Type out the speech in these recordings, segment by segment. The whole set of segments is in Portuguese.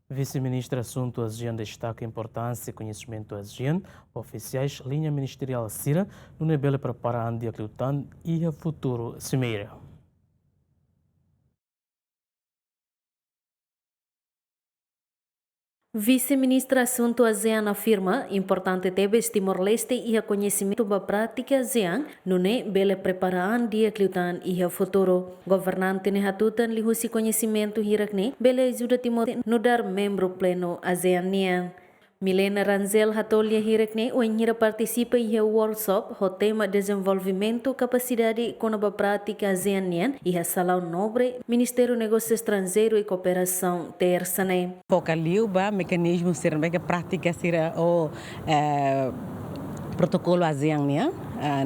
Vice-ministra Assunto ASEAN destaca a importância e conhecimento ASEAN, oficiais linha ministerial CIRA, no nível prepara a Andia Cliutan e a futuro Cimeira. Vice-ministra Assunto ASEAN afirma importante teve Timor-Leste e a conhecimento da prática ASEAN no ne bele preparaan dia cliutan e a futuro. Governante ne hatutan li husi conhecimento hirakne bele ajuda Timor no dar membro pleno ASEAN nian. Milena Ranzel hatolha hirakne o enhira participa e workshop o tema desenvolvimento capacidade com a prática ASEAN e a salão nobre Ministério do Negócio Estrangeiro e Cooperação terçane. Focaliu ba mecanismo ser que prática ser o protocolo ASEAN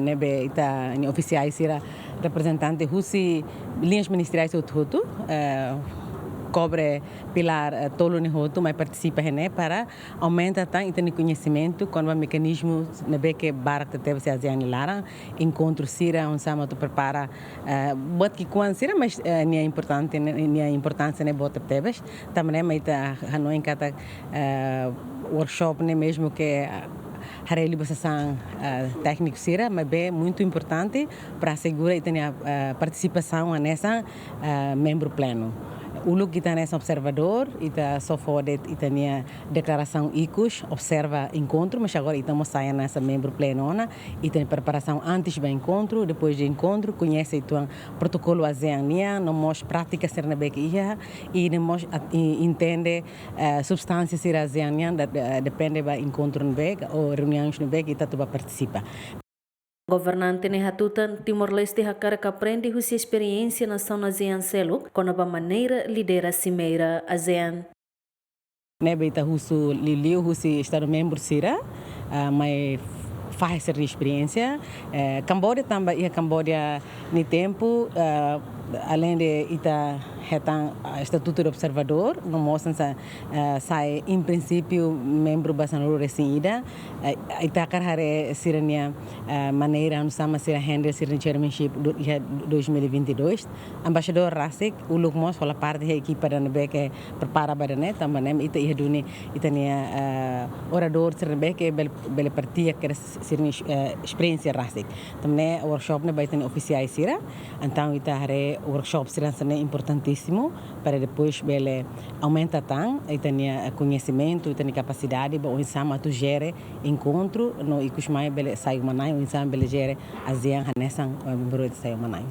nebe ita ni oficiais ser representante husi linhas ministeriais outro cobre pilar tolo ni hoto mas participa né para aumentar tan itani conhecimento com o mecanismo nebe que barata teve se ASEAN lara encontro sira um sama to prepara bot que quan sira mas ni é importante ni a importância né bota teves também mas ita hanoi kata workshop né mesmo que a realização técnica será mas é muito importante para assegurar a participação nessa membro pleno. O lugar que está nesse observador, está só fora está a declaração ICUS, observa encontro, mas agora estamos saindo nessa membro plenona, e tem preparação antes do encontro, depois do encontro, conhece o protocolo ASEAN, não mostra prática ser na bequia e não entende substância ser ASEAN, depende do encontro no beque ou reuniões no beque e está tudo participa. Governante ne hatutan Timor-Leste hakara que aprende sua experiência na nação ASEAN selo com a maneira lidera a cimeira ASEAN. Nebe ita husu liliu husi estado membro sira, mas faz essa experiência. Camboja também e Camboja no tempo além de ita retan estatuto de observador, não mostra sai em princípio membro basanuro recém-ida, ita carrare sirania maneira não sama ser handle sirnia chairmanship 2022, embaixador Rasik, o lukmos fala parte da equipe da nebe que prepara para né, também ita ia duni ita nia orador sirbe que bele partia que sirnia experiência Rasik, também workshop ne baita oficiais sira, então ita hare workshop será importantíssimo para depois ele aumenta tan e tem conhecimento e tem capacidade para o insama tu gere encontro no ikusmai bele sai manai o insama bele gere ASEAN nessa membro de sai manai.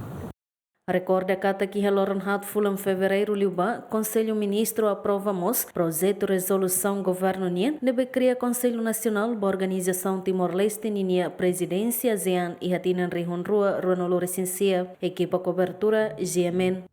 Recorda kata que Loren Hatful em fevereiro liuba Conselho Ministro aprovamos projeto de resolução governo nien deve criar Conselho Nacional da Organização Timor-Leste ninia Presidência ASEAN e hatinan rihon rua ruanolo recensia equipa cobertura GMN.